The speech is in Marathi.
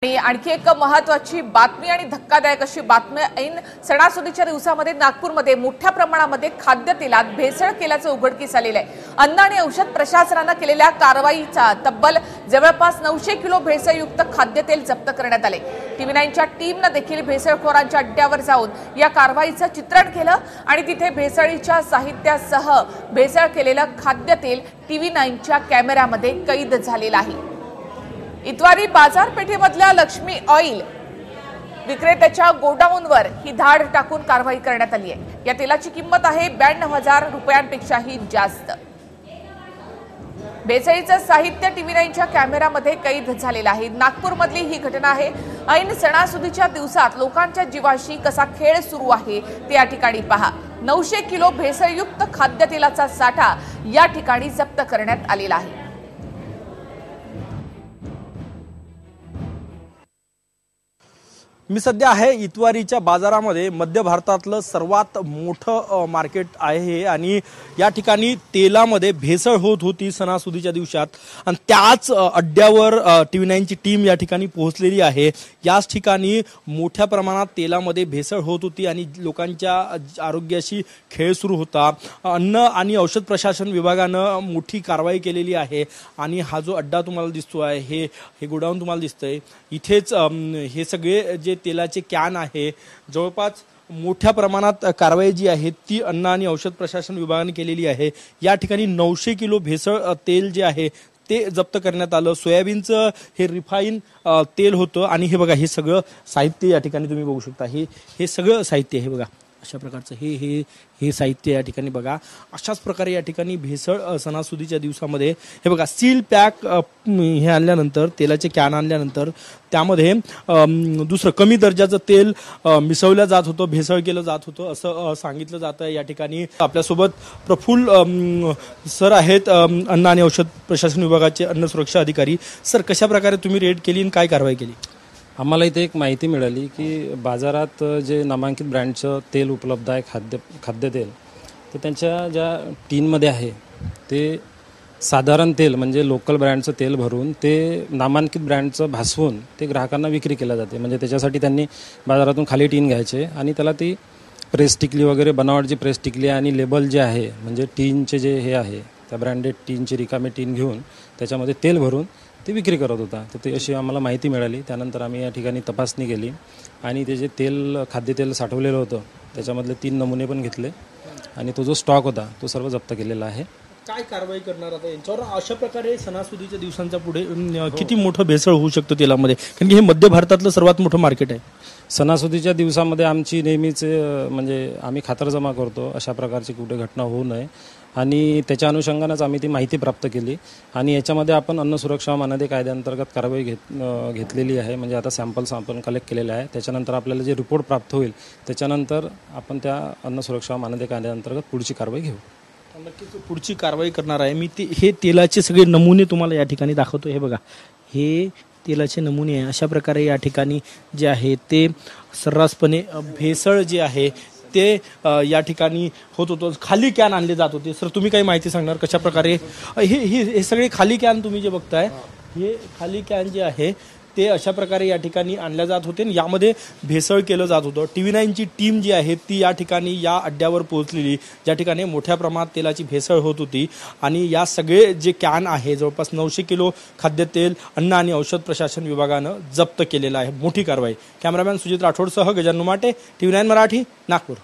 आणि आणखी एक महत्त्वाची बातमी आणि धक्कादायक अशी बातमी ऐन सणासुदीच्या दिवसामध्ये नागपूरमध्ये मोठ्या प्रमाणामध्ये खाद्यतेलात भेसळ केल्याचं उघडकीस आलेलं आहे। अन्न आणि औषध प्रशासनाने केलेल्या कारवाईचा तब्बल जवळपास 900 किलो भेसळयुक्त खाद्यतेल जप्त करण्यात आले। TV9च्या टीमने देखील भेसळखोरांच्या अड्ड्यावर जाऊन या कारवाईचं चित्रण केलं आणि तिथे भेसळीच्या साहित्यासह भेसळ केलेलं खाद्यतेल TV9च्या कॅमेऱ्यामध्ये कैद झालेलं आहे। इतवारी बाजारपेठेमधल्या लक्ष्मी ऑइल विक्रेत्याच्या गोडाऊनवर ही धाड टाकून कारवाई करण्यात आली आहे। या तेलाची किंमत आहे 92,000 रुपयांपेक्षाही जास्त। भेसळीचं साहित्य TV9च्या कॅमेऱ्यामध्ये कैद झालेलं आहे। नागपूरमधली ही घटना आहे। ऐन सणासुदीच्या दिवसात लोकांच्या जीवाशी कसा खेळ सुरू आहे ते या ठिकाणी पहा। 900 किलो भेसळयुक्त खाद्यतेलाचा साठा या ठिकाणी जप्त करण्यात आलेला आहे। मी सध्या आहे इतवारीच्या बाजारामध्ये। मध्य भारतातलं सर्वात मोठं मार्केट आहे हे आणि या ठिकाणी तेलामध्ये भेसळ होत होती सणासुदीच्या दिवसात आणि त्याच अड्ड्यावर TV9ची टीम या ठिकाणी पोहोचलेली आहे। याच ठिकाणी मोठ्या प्रमाणात तेलामध्ये भेसळ होत होती आणि लोकांच्या आरोग्याशी खेळ सुरू होता। अन्न आणि औषध प्रशासन विभागानं मोठी कारवाई केलेली आहे आणि हा जो अड्डा तुम्हाला दिसतो आहे हे गोडाऊन तुम्हाला दिसतंय। इथेच हे सगळे जे तेलाचे कॅन आहे जवळपास मोठ्या प्रमाणात कारवाई जी आहे ती अन्न आणि औषध प्रशासन विभागाने केलेली आहे। या ठिकाणी 900 किलो भेसळ तेल जे आहे ते जप्त करण्यात आलं। सोयाबीनचं हे रिफाईन तेल होतं आणि हे बघा हे सगळं साहित्य या ठिकाणी तुम्ही बघू शकता। हे सगळं साहित्य हे बघा अशा प्रकारचं हे साहित्य या ठिकाणी बघा। अशाच प्रकारे या ठिकाणी भेसळ सणासुदीच्या दिवसामध्ये हे बघा सील पॅक हे आणल्यानंतर तेलाचे कॅन आणल्यानंतर त्यामध्ये दुसरं कमी दर्जाचं तेल मिसळलं जात होतं, भेसळ केलं जात होतं असं सांगितलं जातं। या ठिकाणी आपल्यासोबत प्रफुल्ल सर आहेत, अन्न आणि औषध प्रशासन विभागाचे अन्न सुरक्षा अधिकारी। सर कशा प्रकारे तुम्ही रेड केली आणि काय कारवाई केली? आम्हाला इथे एक माहिती मिळाली की बाजारात जे नामांकित ब्रँडचं तेल उपलब्ध आहे खाद्यतेल तर त्यांच्या ज्या टीनमध्ये आहे ते साधारण तेल म्हणजे लोकल ब्रँडचं तेल भरून ते नामांकित ब्रँडचं भासवून ते ग्राहकांना विक्री केल्या जाते। म्हणजे त्याच्यासाठी त्यांनी बाजारातून खाली टीन घ्यायचे आणि त्याला ती प्रेस टिकली वगैरे बनावटची प्रेस टिकली आणि लेबल जे आहे म्हणजे टीनचे जे हे आहे त्या ब्रँडेड टीनची रिकामी टीन घेऊन त्याच्यामध्ये तेल भरून ते विक्री करत होता। तर ते अशी आम्हाला माहिती मिळाली। त्यानंतर आम्ही या ठिकाणी तपासणी केली आणि ते जे तेल खाद्यतेल साठवलेलं होतं त्याच्यामधले 3 नमुने पण घेतले आणि तो जो स्टॉक होता तो सर्व जप्त केलेला आहे। काय कारवाई करणार आता यांच्यावर? अशा प्रकारे सणासुदीच्या दिवसांच्या पुढे किती मोठं भेसळ होऊ शकतं तेलामध्ये, कारण की हे मध्य भारतातलं सर्वात मोठं मार्केट आहे। सणासुदीच्या दिवसामध्ये आमची नेहमीच म्हणजे आम्ही खातरजमा करतो अशा प्रकारची कुठे घटना होऊ नये आणि त्याच्या अनुषंगानेच आम्ही ती माहिती प्राप्त केली आणि याच्यामध्ये आपण अन्न सुरक्षा मानदे कायद्याअंतर्गत कारवाई घेतलेली आहे। म्हणजे आता सॅम्पल्स आपण कलेक्ट केलेले आहे। त्याच्यानंतर आपल्याला जे रिपोर्ट प्राप्त होईल त्याच्यानंतर आपण त्या अन्न सुरक्षा मानदे कायद्याअंतर्गत पुढची कारवाई घेऊ। नक्कीच पुढची कारवाई करणार आहे। मी हे तेलाचे सगळे नमुने तुम्हाला या ठिकाणी दाखवतो। हे बघा हे तेलाचे नमुने आहे। अशा प्रकारे या ठिकाणी जे आहे ते सर्रासपणे भेसळ जे आहे ते या ठिकाणी होत होतं। खाली कॅन आणले जात होते। सर तुम्ही काही माहिती सांगणार कशा प्रकारे हे सगळे खाली कॅन तुम्ही जे बघताय हे खाली कॅन जे आहे ते अशा प्रकारे या ठिकाणी आणल्या जात होते आणि यामध्ये भेसळ केलं जात होतं। TV9ची टीम जी आहे ती या ठिकाणी या अड्ड्यावर पोहोचलेली ज्या ठिकाणी मोठ्या प्रमाणात तेलाची भेसळ होत होती आणि या सगळे जे कॅन आहे जवळपास 900 किलो खाद्यतेल अन्न आणि औषध प्रशासन विभागानं जप्त केलेलं आहे। मोठी कारवाई। कॅमेरामॅन सुजित राठोडसह गजानन माटे, TV9 मराठी, नागपूर।